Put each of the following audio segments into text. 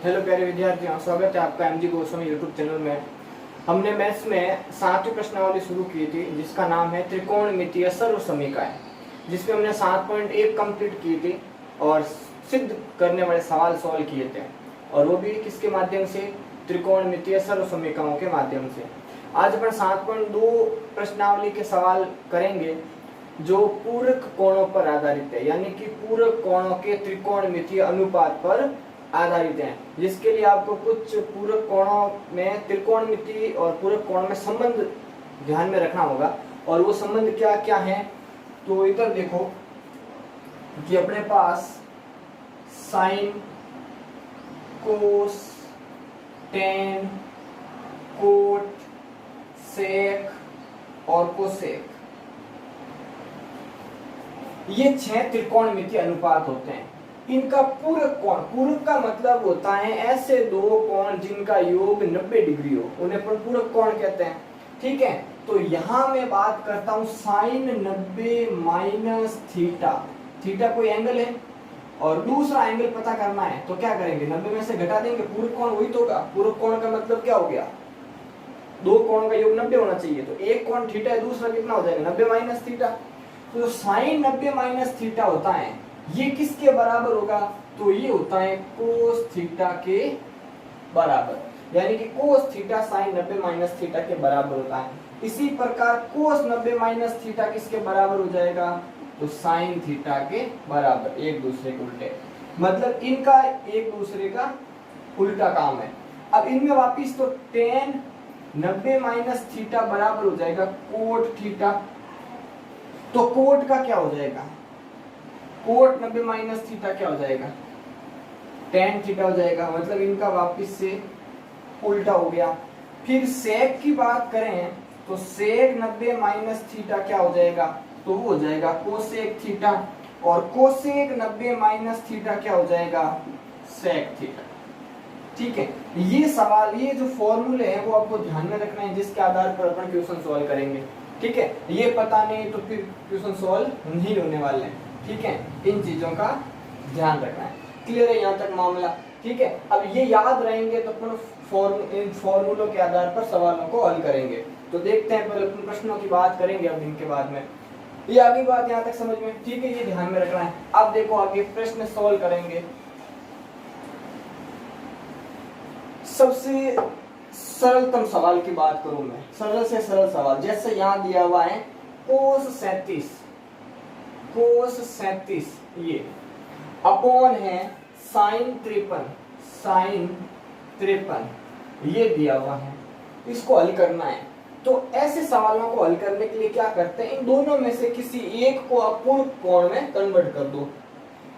Hello प्यारे विद्यार्थियों, स्वागत है आपका एमजी गोस्वामी यूट्यूब चैनल में। हमने मैथ्स में 7वीं प्रश्नावली शुरू की थी जिसका नाम है त्रिकोणमितीय सर्व समीकरण, जिसमें हमने 7.1 कंप्लीट की थी और सिद्ध करने वाले सवाल सॉल्व किए थे, और वो भी किसके माध्यम से? त्रिकोणमितीय सर्व समीकरणों के माध्यम से। आज अपन 7.2 प्रश्नावली के सवाल करेंगे जो पूरक कोणों पर आधारित है, यानी कि पूरक कोणों के त्रिकोणमितीय अनुपात पर आधारित हैं, जिसके लिए आपको कुछ पूरक कोणों में त्रिकोणमिति और पूरक कोणों में संबंध ध्यान में रखना होगा। और वो संबंध क्या क्या है, तो इधर देखो कि अपने पास साइन, कोस, टेन, कोट, सेक और कोसेक, ये 6 त्रिकोणमितीय अनुपात होते हैं। इनका पूरक कोण, पूरक का मतलब होता है ऐसे दो कोण जिनका योग 90 डिग्री हो, उन्हें अपन पूरक कोण कहते हैं। ठीक है, तो यहां मैं बात करता हूं साइन 90 माइनस थीटा। थीटा कोई एंगल है और दूसरा एंगल पता करना है, तो क्या करेंगे? 90 में से घटा देंगे, पूरक कोण वही तो होगा। पूरक कोण का मतलब क्या हो गया? दो कोणों का योग 90 होना चाहिए, तो एक कोण थीटा है, दूसरा कितना हो जाएगा? 90 माइनस थीटा। तो साइन 90 माइनस थीटा होता है, ये किसके बराबर होगा? तो ये होता है कोस थीटा के बराबर, यानी कि cos theta sine 90 minus theta के बराबर होता है। इसी प्रकार कोस 90 माइनस थीटा किसके बराबर हो जाएगा? तो साइन थीटा के बराबर, एक दूसरे के उल्टे, मतलब इनका एक दूसरे का उल्टा काम है। अब इनमें वापिस तो टेन 90 माइनस थीटा बराबर हो जाएगा कोट थीटा, तो कोट का क्या हो जाएगा? कोट 90 माइनस थीटा क्या हो जाएगा? टेन थीटा हो जाएगा, मतलब इनका वापिस से उल्टा हो गया। फिर सेक की बात करें तो सेक 90 माइनस थीटा क्या हो जाएगा? तो वो हो जाएगा कोसेक थीटा, और कोसेक 90 माइनस थीटा क्या हो जाएगा? Sec theta. ठीक है, ये सवाल, ये जो फॉर्मूले हैं वो आपको ध्यान में रखना है, जिसके आधार पर अपन क्वेश्चन सॉल्व करेंगे। ठीक है, ये पता नहीं तो फिर क्वेश्चन सॉल्व नहीं होने वाले हैं। ठीक है, इन चीजों का ध्यान रखना है। क्लियर है यहाँ तक मामला? ठीक है, अब ये याद रहेंगे तो अपन इन फॉर्मूलों के आधार पर सवालों को हल करेंगे। तो देखते हैं, पहले अपन प्रश्नों की बात करेंगे, अब इनके बाद में ये आगे बात यहाँ तक समझ में। ठीक है, ये ध्यान में रखना है। अब देखो आगे प्रश्न सॉल्व करेंगे। सबसे सरलतम सवाल की बात करूं मैं, सरल से सरल सवाल, जैसे यहाँ दिया हुआ है कोस 37 ये अपॉन है साइन 53 ये दिया हुआ है, इसको हल करना है। तो ऐसे सवालों को हल करने के लिए क्या करते हैं, इन दोनों में से किसी एक को अपूर्ण कोण में कन्वर्ट कर दो।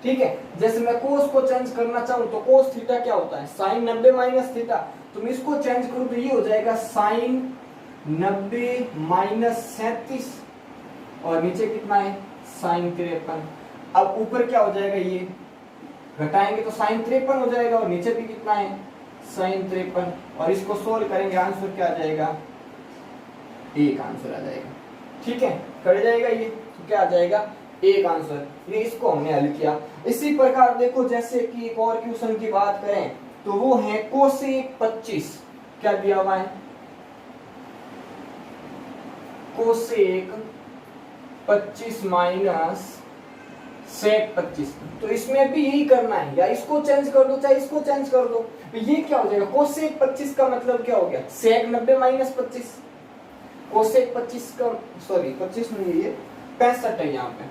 ठीक है, जैसे मैं कोस को चेंज करना चाहूं तो कोस थीटा क्या होता है? Sine 90 minus theta. तो मैं इसको चेंज करूं तो ये हो जाएगा साइन 90 माइनस 37, और नीचे कितना है? साइन 53। अब ऊपर क्या हो जाएगा? ये घटाएंगे तो साइन 53 हो जाएगा, और नीचे भी कितना है? साइन 53। और इसको सोल्व करेंगे, आंसर क्या आ जाएगा? एक आंसर आ जाएगा। ठीक है, कट जाएगा ये, तो क्या आ जाएगा? एक आंसर। ये इसको हमने हल किया। इसी प्रकार देखो, जैसे कि एक और क्वेश्चन की बात करें तो वो है कोसेक 25। क्या दिया हुआ है? Cosec 25 minus sec 25। तो इसमें भी यही करना है, या इसको चेंज कर दो चाहे इसको चेंज कर दो। तो ये क्या हो जाएगा? कोसेक 25 का मतलब क्या हो गया? सेक 90 माइनस 25। कोसेक 25 का, सॉरी 25 नहीं, ये 65 है यहाँ पे।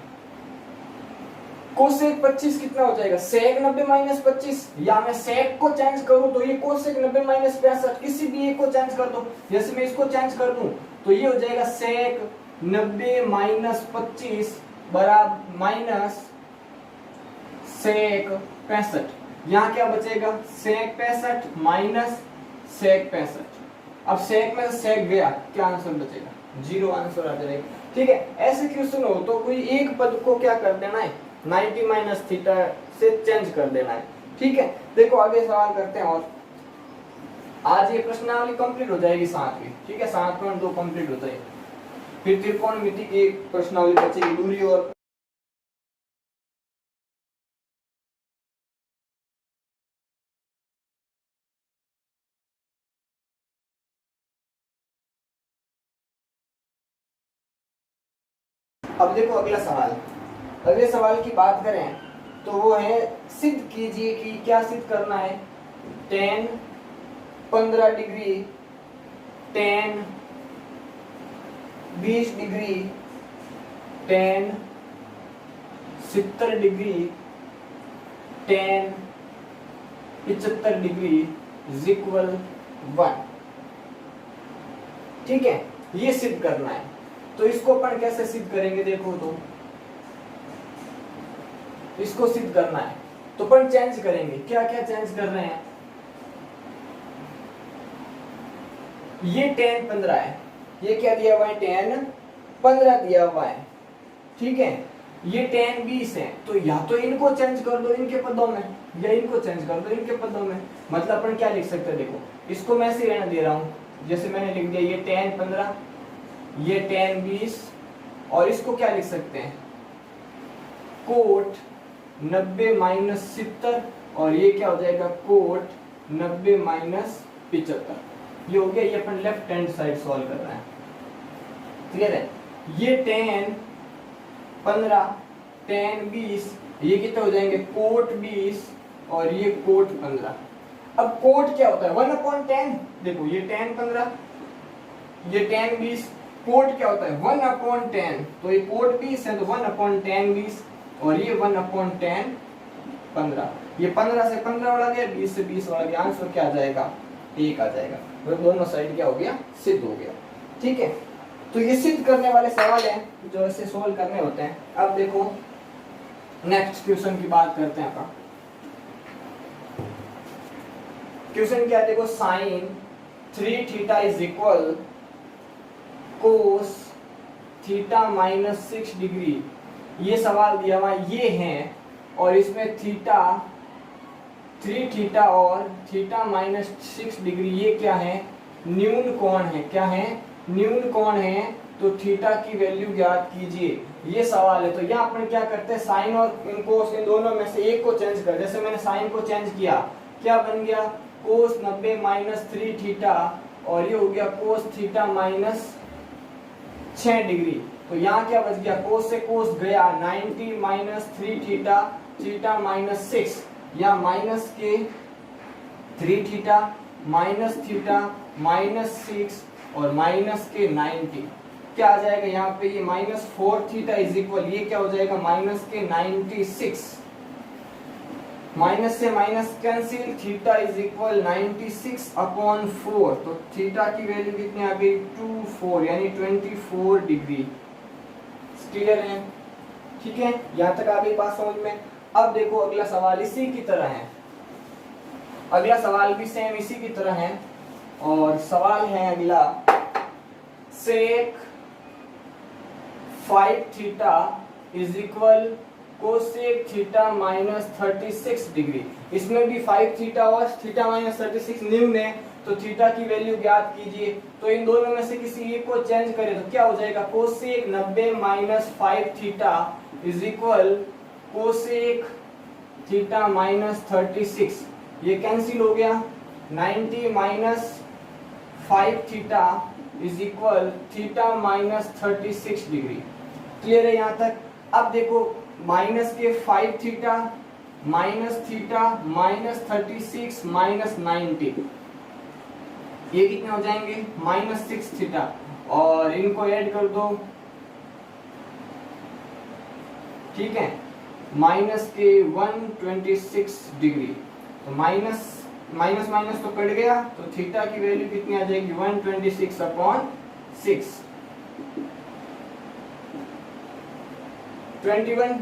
कोसेक 25 कितना हो जाएगा? सेक 90 माइनस 25, या मैं सेक को चेंज करूं तो ये कोसेक 90 माइनस 65, किसी भी एक को चेंज कर दो। जैसे मैं इसको चेंज कर दूं तो ये हो जाएगा सेक 90 माइनस 25 बराबर माइनस सेक 65। यहाँ क्या बचेगा? सेक 65 माइनस सेक 65। अब सेक में सेक गया, क्या आंसर बचेगा? 0 आंसर आ जाएगा। ठीक है, ऐसे क्वेश्चन हो तो कोई एक पद को क्या कर देना है? 90 माइनस थीटा से चेंज कर देना है। ठीक है, देखो आगे सवाल करते हैं। और आज ये प्रश्नावली कंप्लीट हो जाएगी 7वीं। ठीक है, 7.2 कंप्लीट हो जाएगी। फिर त्रिकोणमिति की प्रश्नावली बचेगी, दूरी और अब देखो अगला सवाल, अगले सवाल की बात करें तो वो है सिद्ध कीजिए कि क्या सिद्ध करना है। tan 15 degree, tan 20 degree, tan 70 degree, tan 75 degree is equal 1। ठीक है, ये सिद्ध करना है। तो इसको अपन कैसे सिद्ध करेंगे, देखो तो इसको सिद्ध करना है तो अपन चेंज करेंगे। क्या क्या चेंज कर रहे हैं, ये tan 15 है, ये क्या दिया हुआ है tan 15 दिया हुआ है। ठीक है, ये tan 20 है, तो या तो इनको चेंज कर दो इनके पदों में, या इनको चेंज कर दो इनके पदों में। मतलब अपन क्या लिख सकते हैं, देखो इसको मैं ऐसे रहने दे रहा हूं जैसे मैंने लिख दिया, ये tan 15, ये tan 20, और इसको क्या लिख सकते हैं, कोट 90 माइनस 70, और ये क्या हो जाएगा कोट 90 माइनस 75। ये हो गया, ये अपन लेफ्ट हैंड साइड सॉल्व कर रहे हैं। क्लियर है, ये tan 15, tan 20, ये कितने हो जाएंगे कोट 20 और ये कोट 15। अब कोट क्या होता है 1/10, देखो ये tan 15, ये tan 20, कोट क्या होता है 1/10, तो ये कोट 20 है तो 1/10 20, और ये 1/10 15, ये 15 से 15 वाला गया, 20 से 20 वाला गया, आंसर क्या आ जाएगा 1 आ जाएगा। तो दोनों साइड क्या हो गया, सिद्ध हो गया। ठीक है, तो ये सिद्ध करने वाले सवाल हैं जो ऐसे सोल्व करने होते हैं। अब देखो नेक्स्ट क्वेश्चन की बात करते हैं अपन। क्वेश्चन क्या है, देखो sine 3 theta is equal cos theta minus 6 degree, ये सवाल दिया हुआ ये है, और इसमें थीटा 3 थीटा और थीटा माइनस 6 डिग्री ये क्या है, न्यून कोण है। क्या है, न्यून कोण है, तो थीटा की वैल्यू ज्ञात कीजिए, ये सवाल है। तो यहाँ अपन क्या करते हैं, साइन और कोस इन दोनों में से एक को चेंज कर, जैसे मैंने साइन को चेंज किया, क्या बन गया कोस 90 माइनस 3 थीटा, और ये हो गया कोस थीटा माइनस 6 डिग्री। तो यहाँ क्या बच गया, कोस से कोस गया, 90 माइनस 3 थीटा, थीटा माइनस 6, या माइनस के 3 थीटा माइनस थीटा माइनस 6 और माइनस के 90, क्या आ जाएगा यहाँ पे, ये माइनस 4 थीटा इज इक्वल, ये क्या हो जाएगा माइनस के 96, माइनस से minus cancel, theta is equal 96/4, तो थीटा की वैल्यू कितनी आ गई 24, यानी 24 डिग्री। क्लियर है, ठीक है, यहाँ तक आ गई बात समझ में। अब देखो अगला सवाल इसी की तरह है, अगला सवाल भी सेम इसी की तरह है, और सवाल है अगला सेक 5 theta is equal cosec theta minus 36 degree. इसमें भी 5 थीटा और थीटा माइनस 36 न्यून है, तो थीटा की वैल्यू ज्ञात कीजिए। तो इन दोनों में से किसी एक को चेंज करें तो क्या हो जाएगा, cosec 90 minus 5 theta is equal cosec theta minus 36, ये कैंसिल हो गया, 90 minus 5 theta is equal theta minus 36 degree. Clear है यहाँ तक। अब देखो माइनस के 5 theta minus theta minus 36 minus 90, ये कितने हो जाएंगे माइनस 6 थीटा, और इनको ऐड कर दो, ठीक है, माइनस के 126 डिग्री, तो माइनस माइनस माइनस तो कट गया, तो थीटा की वैल्यू कितनी आ जाएगी 126/6, 21,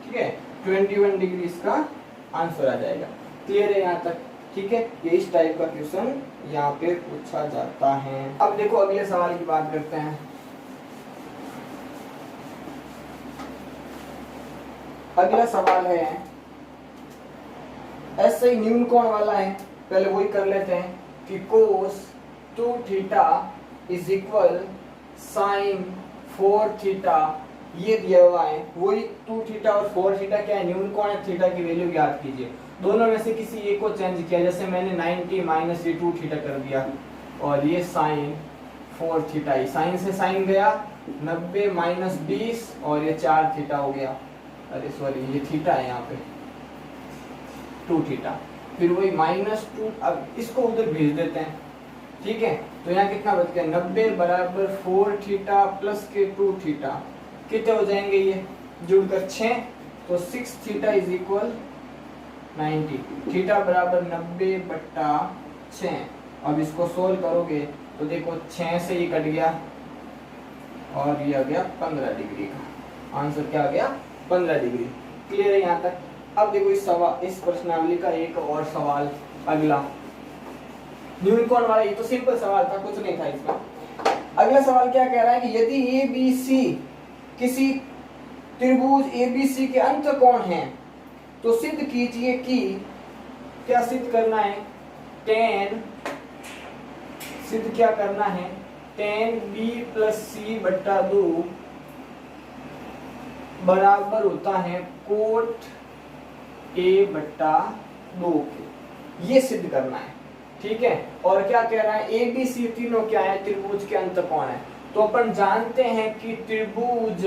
ठीक है, 21 डिग्री इसका आंसर आ जाएगा। क्लियर है यहाँ तक, ठीक है, ये इस टाइप का क्वेश्चन यहाँ पे पूछा जाता है। अब देखो अगले सवाल की बात करते हैं। अगला सवाल है ऐसे ही न्यून कोण वाला है, पहले वही कर लेते हैं कि cos 2 theta is equal sine 4 theta, ये दिया हुआ है, वही 2 थीटा और 4 थीटा क्या है, न्यून कोण है, थीटा की वैल्यू ज्ञात कीजिए। दोनों में से किसी एक को चेंज किया, जैसे मैंने 90 माइनस ये 2 थीटा कर दिया, और ये साइन 4 थीटा, साइन से साइन गया, 90 माइनस 20 और ये 4 थीटा हो गया, अरे सॉरी ये थीटा है यहाँ पे 2 थीटा, फिर वही -2, अब इसको उधर भेज देते हैं, ठीक है। तो यहाँ कितना बच गया 90 बराबर 4 थीटा प्लस के 2 थीटा, कितने हो जाएंगे ये जुड़कर 6, तो 6 थीटा इज इक्वल 90, थीटा बराबर 90 बट्टा 6। अब इसको सोल्व करोगे तो देखो 6 से ही कट गया और ये आ गया 15 डिग्री का आंसर, क्या आ गया 15 डिग्री। क्लियर है यहाँ तक। अब देखो इस प्रश्नावली का एक और सवाल, अगला न्यून कोण वाला, ये तो सिंपल सवाल था, कुछ नहीं था इसमें। अगला सवाल क्या कह रहा है कि यदि ए बी सी किसी त्रिभुज एबीसी के अंत कोण है तो सिद्ध कीजिए कि, क्या सिद्ध करना है, tan, सिद्ध क्या करना है, tan b प्लस सी बट्टा 2 बराबर होता है कोट a बट्टा 2 के, ये सिद्ध करना है, ठीक है। और क्या कह रहा है, ए बी सी तीनों क्या है, त्रिभुज के अंत कोण है। तो अपन जानते हैं कि त्रिभुज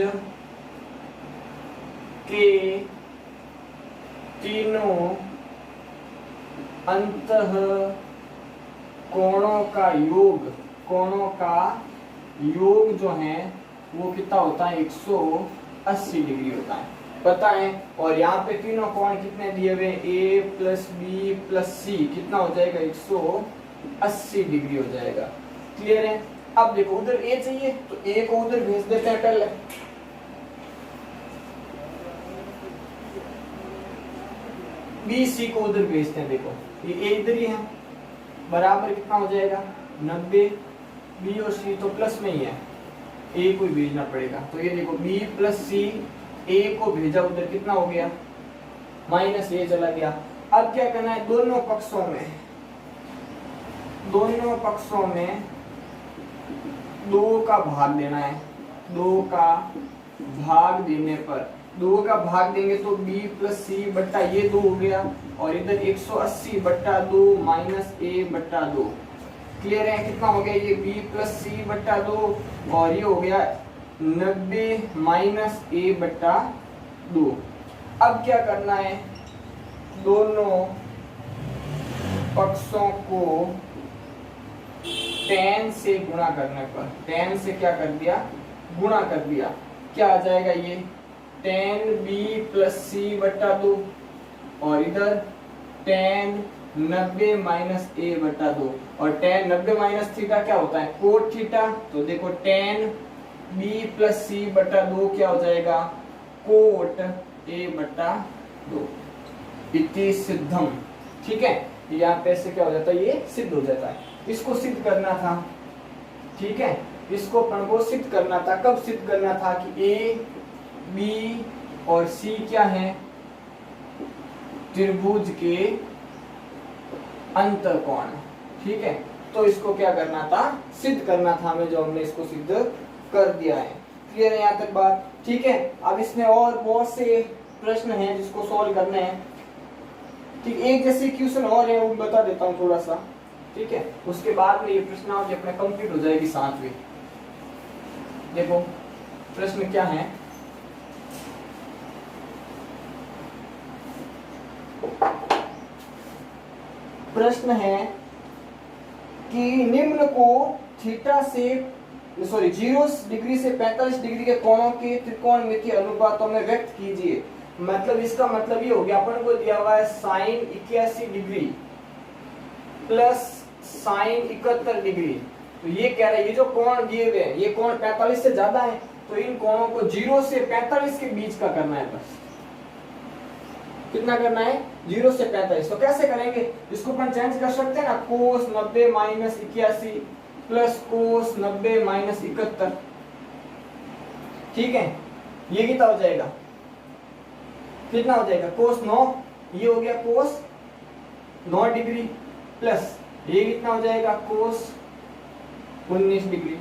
के तीनों अंतः कोणों का योग जो है वो कितना होता है 180 डिग्री होता है, पता है। और यहाँ पे तीनों कोण कितने दिए हुए, ए प्लस बी प्लस सी, कितना हो जाएगा 180 डिग्री हो जाएगा। क्लियर है। अब देखो उधर ए चाहिए तो ए को उधर भेज देते हैं पहले, बी सी को उधर भेजते हैं, देखो ये ए इधर ही है, बराबर कितना हो जाएगा 90, बी और सी तो प्लस में ही है, ए को भेजना पड़ेगा। तो ये देखो बी प्लस सी, ए को भेजा उधर, कितना हो गया माइनस ए चला गया। अब क्या करना है, दोनों पक्षों में 2 का भाग देना है। 2 का भाग देने पर, 2 का भाग देंगे तो b प्लस सी बट्टा ये 2 हो गया, और इधर 180 बट्टा 2 माइनस ए बट्टा 2। क्लियर है, कितना हो गया ये b प्लस सी बट्टा 2 और ये हो गया 90 माइनस ए बट्टा 2। अब क्या करना है, दोनों पक्षों को tan से गुणा करने पर, tan से क्या कर दिया, गुणा कर दिया, क्या आ जाएगा ये tan b प्लस सी बट्टा 2 और इधर tan 90 माइनस ए बट्टा 2, और tan 90 माइनस थीटा क्या होता है कोट थीटा। तो देखो tan b प्लस सी बट्टा 2 क्या हो जाएगा कोट ए बट्टा 2, इति सिद्धम। ठीक है, यहाँ पे से क्या हो जाता है, ये सिद्ध हो जाता है। इसको सिद्ध करना था, ठीक है, इसको अपन को सिद्ध करना था। कब सिद्ध करना था कि ए बी और सी क्या है, त्रिभुज के अंतःकोण। ठीक है, तो इसको क्या करना था, सिद्ध करना था हमें, जो हमने इसको सिद्ध कर दिया है। क्लियर है यहाँ तक बात। ठीक है, अब इसमें और बहुत से प्रश्न हैं जिसको सॉल्व करने हैं। ठीक, एक जैसे क्वेश्चन और है वो बता देता हूँ थोड़ा सा, ठीक है, उसके बाद में ये प्रश्नावली अपने कंप्लीट हो जाएगी साथ में। देखो प्रश्न क्या है, प्रश्न है कि निम्न को थीटा से 0 डिग्री से 45 डिग्री के कोणों के त्रिकोणमितीय अनुपातों में व्यक्त कीजिए। मतलब इसका मतलब ये हो गया, अपन को दिया हुआ है sine 81 degree plus sine 71 degree. तो ये कह रहा है ये जो कोण दिए हुए हैं ये कोण 45 से ज्यादा है, तो इन कोणों को 0 से 45 के बीच का करना है। बस कितना करना है, 0 से 45। तो कैसे करेंगे, इसको अपन चेंज कर सकते हैं ना, कोस 90 माइनस 81 प्लस कोस 90 माइनस 71। ठीक है, ये कितना हो जाएगा, कितना हो जाएगा कोस 9, ये हो गया कोस 9 डिग्री प्लस ये कितना हो जाएगा कोस 19 डिग्री।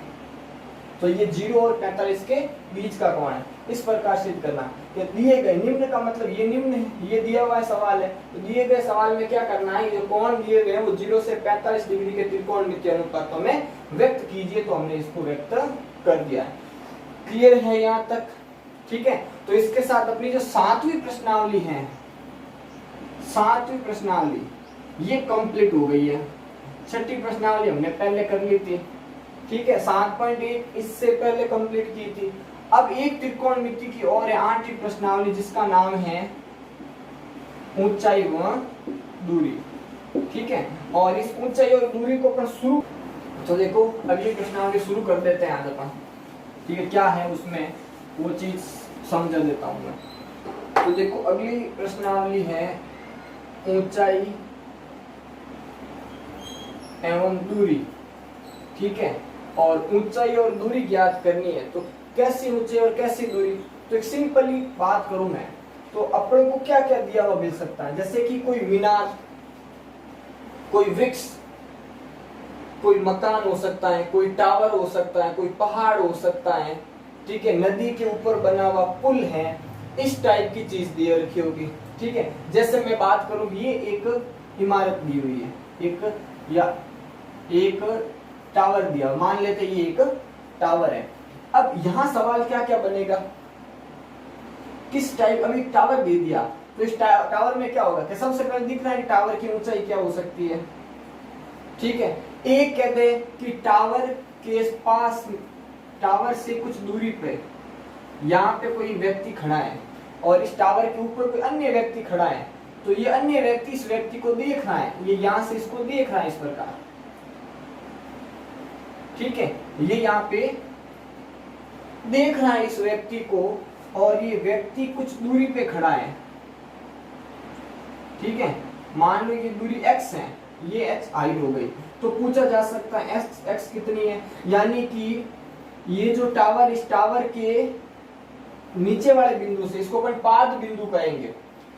तो ये 0 और 45 के बीच का कोण है। इस प्रकार सिद्ध करना। ये दिए गए निम्न का मतलब ये निम्न है, ये दिया हुआ सवाल है, तो दिए गए सवाल में क्या करना है, ये जो कोण दिए गए हैं वो 0 से 45 डिग्री के त्रिकोणमितीय अनुपातों में व्यक्त कीजिए। तो हमने इसको व्यक्त कर दिया है। क्लियर है यहाँ तक? ठीक है, तो इसके साथ अपनी जो 7वीं प्रश्नावली है, 7वीं प्रश्नावली ये कंप्लीट हो गई है। 6ठी प्रश्नावली हमने पहले कर ली थी, ठीक है, 7.1 इससे पहले कंप्लीट की थी। अब एक त्रिकोणमिति की और है 8वीं प्रश्नावली, जिसका नाम है ऊंचाई व दूरी। ठीक है, और इस ऊंचाई और दूरी को अपन शुरू, तो देखो अगली प्रश्नावली शुरू कर देते हैं आज अपन। ठीक है, क्या है उसमें वो चीज समझा देता हूं मैं। तो देखो अगली प्रश्नावली है ऊंचाई एवं दूरी। ठीक है, और ऊंचाई और दूरी ज्ञात करनी है, तो कैसी ऊंचाई और कैसी दूरी? तो एक सिंपली बात करूं मैं, तो अपन को क्या क्या दिया हुआ मिल सकता है, जैसे कि कोई मीनार, कोई वृक्ष, कोई मकान हो सकता है, कोई टावर हो सकता है, कोई पहाड़ हो सकता है, ठीक है, नदी के ऊपर बना हुआ पुल है, इस टाइप की चीज दी रखी होगी। ठीक है, जैसे मैं बात करूं, ये एक इमारत दी हुई है, एक टावर दिया, मान लेते ये एक टावर है। अब यहाँ सवाल क्या क्या बनेगा, किस टाइप, अभी टावर दे दिया तो इस टावर में क्या होगा कि सबसे पहले दिख रहा है कि टावर की ऊंचाई क्या हो सकती है। ठीक है, एक कहते हैं कि टावर के पास, टावर से कुछ दूरी पे यहाँ पे कोई व्यक्ति खड़ा है और इस टावर के ऊपर कोई अन्य व्यक्ति खड़ा है, तो ये अन्य व्यक्ति इस व्यक्ति को देख रहा है, ये यहाँ से इसको देख रहा है इस प्रकार। ठीक है, ये यहाँ पे देख रहा है इस व्यक्ति को, और ये व्यक्ति कुछ दूरी पे खड़ा है। ठीक है, मान लो ये दूरी x है, ये x हाइट हो गई, तो पूछा जा सकता है x कितनी है, यानी कि ये जो टावर, इस टावर के नीचे वाले बिंदु से, इसको अपन पाद बिंदु कहेंगे।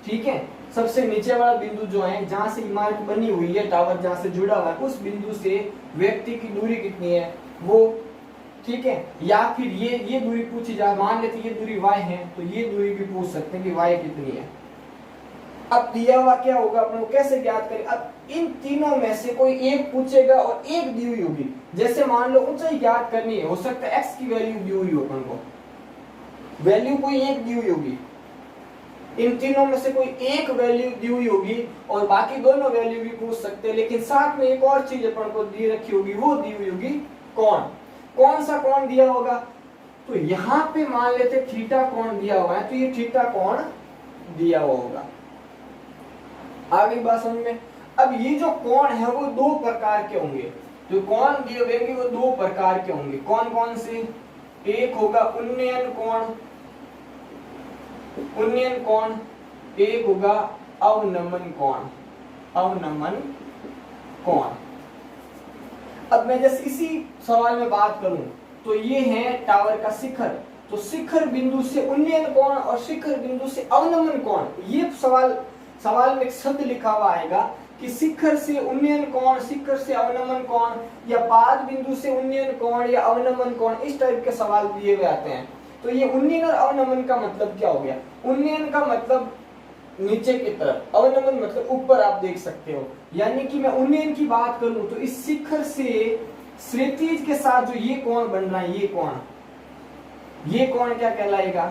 ठीक है, सबसे नीचे वाला बिंदु जो है, जहां से इमारत बनी हुई है, टावर जहां से जुड़ा हुआ है, उस बिंदु से व्यक्ति की दूरी कितनी है वो। ठीक है, या फिर ये दूरी पूछी जाए, मान लेते ये दूरी y है, तो ये दूरी भी पूछ सकते हैं कि y कितनी है। अब दिया हुआ क्या होगा, अपन को कैसे ज्ञात करें? अब इन तीनों में से कोई एक पूछेगा और एक दी हुई होगी। जैसे मान लो ऊंचाई ज्ञात करनी है, हो सकता है x की वैल्यू दी हुई हो, अपन को वैल्यू कोई एक दी हुई होगी, इन तीनों में से कोई एक वैल्यू दी हुई होगी, और बाकी दोनों वैल्यू भी पूछ सकते हैं, लेकिन साथ में एक और चीज अपन को दी रखी होगी, वो दी हुई होगी कोण। कौन सा कोण दिया होगा? तो यहाँ पे मान लेते थीटा कोण दिया हुआ है, तो ये थीटा कोण दिया हुआ होगा। आ गई बात समझ में? अब ये जो कोण है वो दो प्रकार के होंगे, जो कोण दिए हुए वो दो प्रकार के होंगे। कौन कौन से? एक होगा उन्नयन कोण, उन्नयन कोण, एक होगा अवनमन कोण, अवनमन कोण। अब मैं जैसे इसी सवाल में बात करूं, तो ये है टावर का शिखर, तो शिखर बिंदु से उन्नयन कोण और शिखर बिंदु से अवनमन कोण, ये सवाल में एक शब्द लिखा हुआ आएगा कि शिखर से उन्नयन कोण, शिखर से अवनमन कोण, या पाद बिंदु से उन्नयन कोण या अवनमन कोण, इस टाइप के सवाल दिए हुए आते हैं। तो ये उन्नयन और अवनमन का मतलब क्या हो गया? उन्नयन का मतलब नीचे की तरफ, अवनमन मतलब ऊपर, आप देख सकते हो। यानी कि मैं उन्नयन की बात करूं तो इस शिखर से क्षैतिज के साथ जो ये कोण बन रहा है, ये कोण क्या कहलाएगा?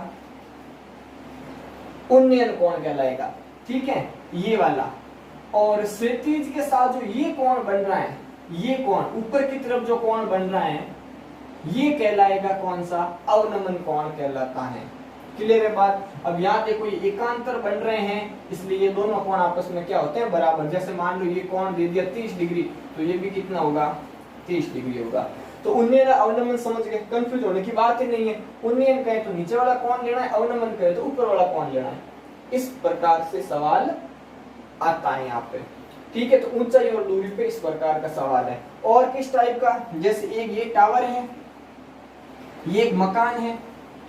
उन्नयन कोण कहलाएगा। ठीक है, ये वाला। और क्षैतिज के साथ जो ये कोण बन रहा है, ये कोण ऊपर की तरफ जो कोण बन रहा है, ये कहलाएगा कौन सा? अवनमन कोण कहलाता है। क्लियर है बात? अब यहाँ देखो ये एकांतर बन रहे हैं, इसलिए ये दोनों कोण आपस में क्या होते हैं? बराबर। जैसे मान लो ये कोण दे दिया 30 डिग्री, तो ये भी कितना होगा? 30 डिग्री होगा। तो उन्नयन अवनमन समझ गए, कंफ्यूज होने की बात ही नहीं है। उन्नयन कहे तो नीचे वाला कोण लेना है, अवनमन कहे तो ऊपर वाला कोण लेना है। इस प्रकार से सवाल आता है यहाँ पे। ठीक है, तो ऊंचाई और दूरी पे इस प्रकार का सवाल है। और किस टाइप का? जैसे एक ये टावर है, ये एक मकान है।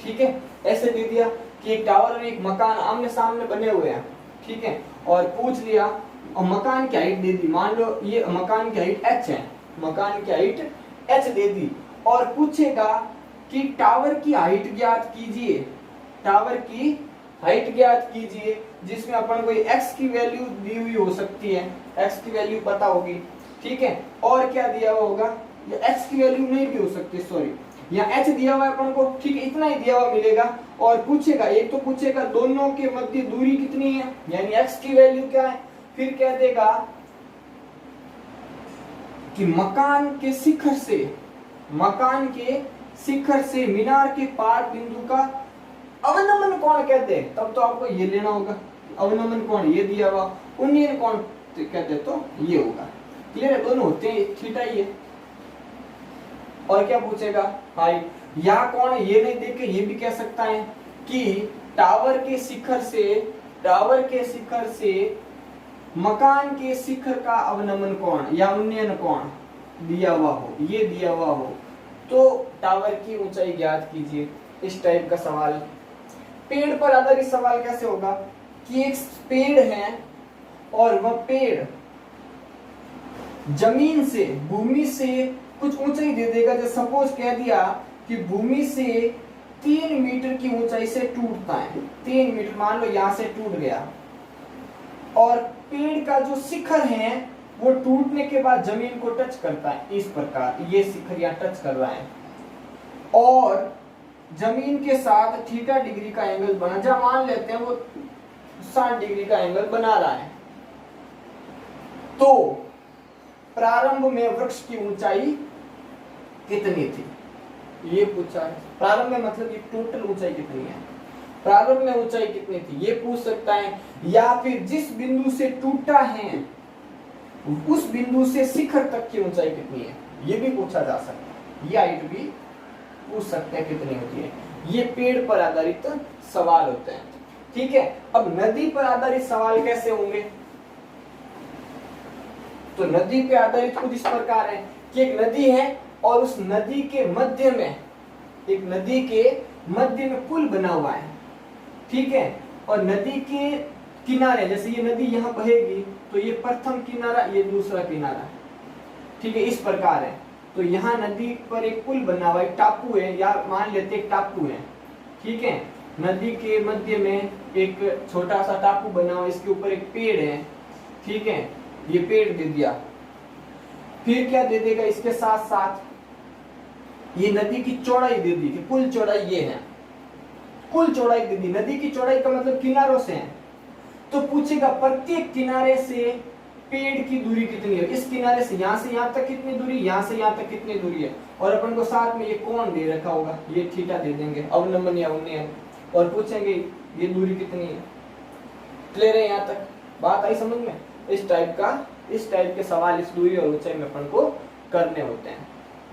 ठीक है, ऐसे दे दिया कि एक टावर और एक मकान आमने सामने बने हुए हैं। ठीक है, और पूछ लिया और मकान की हाइट दे दी, मान लो ये मकान की हाइट h है, मकान की हाइट h दे दी, और पूछेगा कि टावर की हाइट ज्ञात कीजिए, टावर की हाइट ज्ञात कीजिए, जिसमें अपन को x की वैल्यू दी हुई हो सकती है, x की वैल्यू पता होगी। ठीक है, और क्या दिया हुआ होगा? x की वैल्यू नहीं भी हो सकती, सॉरी, यहाँ h दिया हुआ है अपन को, ठीक है, इतना ही दिया हुआ मिलेगा। और पूछेगा, एक तो पूछेगा दोनों के मध्य दूरी कितनी है, यानी x की वैल्यू क्या है। फिर कह देगा कि मकान के शिखर से मीनार के पार बिंदु का अवनमन कोण कहते हैं। तब तो आपको ये लेना होगा, अवनमन कोण ये दिया हुआ, उन्नयन कोण कहते हैं तो ये होगा। क्लियर है, दोनों होते हैं थीटा ही है। और क्या पूछेगा, हाइट, या कोण ये नहीं देके ये भी कह सकता है कि टावर के शिखर से मकान के शिखर का अवनमन कोण या उन्नयन कोण दिया हुआ हो, ये दिया हुआ हो तो टावर की ऊंचाई ज्ञात कीजिए। इस टाइप का सवाल। पेड़ पर आधारित सवाल कैसे होगा कि एक पेड़ है और वह पेड़ जमीन से, भूमि से कुछ ऊंचाई दे देगा। जैसे सपोज कह दिया कि भूमि से 3 मीटर की ऊंचाई से टूटता है, 3 मीटर मान लो यहां से टूट गया, और पेड़ का जो शिखर है वो टूटने के बाद जमीन को टच करता है। इस प्रकार ये शिखर यहाँ टच कर रहा है और जमीन के साथ थीटा डिग्री का एंगल बना, जहां मान लेते हैं वो 60 डिग्री का एंगल बना रहा है। तो प्रारंभ में वृक्ष की ऊंचाई कितनी थी, ये पूछा है। प्रारंभ में मतलब ये टोटल ऊंचाई कितनी है, प्रारंभ में ऊंचाई कितनी थी ये पूछ सकता है। या फिर जिस बिंदु से टूटा है उस बिंदु से शिखर तक की ऊंचाई कितनी है, ये भी पूछा जा सकता है। ये हाइट भी पूछ सकते हैं कितनी होती है। ये पेड़ पर आधारित सवाल होते हैं, ठीक है। अब नदी पर आधारित सवाल कैसे होंगे, तो नदी पे आधारित कुछ इस प्रकार है कि एक नदी है और उस नदी के मध्य में, एक नदी के मध्य में पुल बना हुआ है, ठीक है। और नदी के किनारे, जैसे ये नदी यहाँ बहेगी तो ये प्रथम किनारा, ये दूसरा किनारा, ठीक है, इस प्रकार है। तो यहाँ नदी पर एक पुल बना हुआ है, टापू है, या मान लेते एक टापू है, ठीक है। नदी के मध्य में एक छोटा सा टापू बना हुआ है, इसके ऊपर एक पेड़ है, ठीक है, ये पेड़ दे दिया। फिर क्या दे देगा, इसके साथ साथ ये नदी की चौड़ाई दे दी कि कुल चौड़ाई ये है, कुल चौड़ाई दे दी। नदी की चौड़ाई का मतलब किनारों से है, तो पूछेगा प्रत्येक किनारे से पेड़ की दूरी कितनी है, इस किनारे से यहाँ तक कितनी दूरी, यहाँ से यहाँ तक कितनी दूरी है। और अपन को साथ में ये कोण दे रखा होगा, ये थीटा दे देंगे, अवनमन या उन्नयन, और पूछेंगे ये दूरी कितनी है। क्लियर है, यहाँ तक बात आई समझ में। इस टाइप के सवाल इस दूरी और ऊंचाई में अपन को करने होते हैं,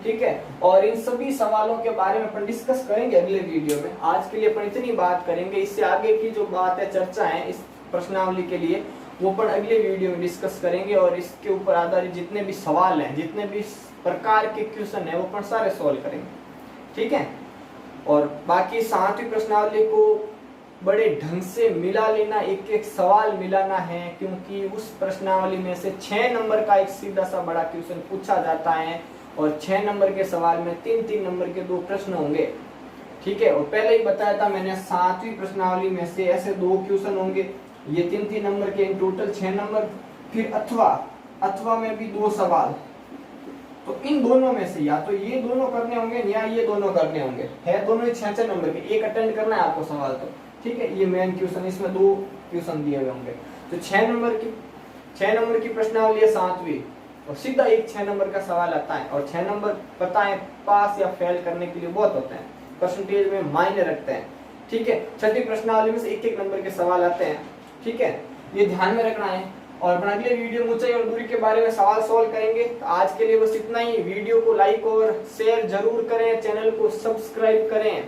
ठीक है। और इन सभी सवालों के बारे में अपन डिस्कस करेंगे अगले वीडियो में। आज के लिए अपन इतनी बात करेंगे, इससे आगे की जो बात है, चर्चा है इस प्रश्नावली के लिए, वो अपन अगले वीडियो में डिस्कस करेंगे। और इसके ऊपर आधारित जितने भी सवाल हैं, जितने भी प्रकार के क्वेश्चन है, वो अपन सारे सॉल्व करेंगे, ठीक है। और बाकी 7वीं प्रश्नावली को बड़े ढंग से मिला लेना, एक एक सवाल मिलाना है, क्योंकि उस प्रश्नावली में से 6 नंबर का एक सीधा सा बड़ा क्वेश्चन पूछा जाता है और 6 नंबर के सवाल में 3-3 नंबर के 2 प्रश्न होंगे, ठीक है। और पहले ही बताया था मैंने, 7वीं प्रश्नावली में से ऐसे 2 क्वेश्चन होंगे, ये 3-3 नंबर के, इन टोटल 6 नंबर। फिर अथवा में भी 2 सवाल, तो इन दोनों में से या तो ये दोनों करने होंगे या ये दोनों करने होंगे, है दोनों ही 6 नंबर के, एक अटेंड करना है आपको सवाल, तो ठीक है। ये मेन क्वेश्चन, इसमें 2 क्वेश्चन दिए हुए होंगे, तो 6 नंबर की प्रश्नावली है 7वीं, और सीधा एक 6 नंबर का सवाल आता है। और 6 नंबर पता है पास या फेल करने के लिए बहुत होते हैं, परसेंटेज में मायने रखते हैं, ठीक है। 6वीं प्रश्नावली में से 1-1 नंबर के सवाल आते हैं, ठीक है, ये ध्यान में रखना है। और अपन अगले वीडियो में ऊंचाई और दूरी के बारे में सवाल सॉल्व करेंगे। तो आज के लिए बस इतना ही। वीडियो को लाइक और शेयर जरूर करें, चैनल को सब्सक्राइब करें,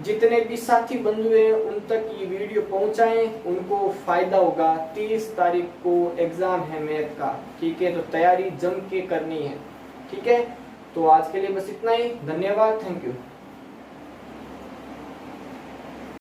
जितने भी साथी बंधु हैं उन तक ये वीडियो पहुंचाएं, उनको फायदा होगा। 30 तारीख को एग्जाम है मैथ का, ठीक है, तो तैयारी जम के करनी है, ठीक है। तो आज के लिए बस इतना ही, धन्यवाद, थैंक यू।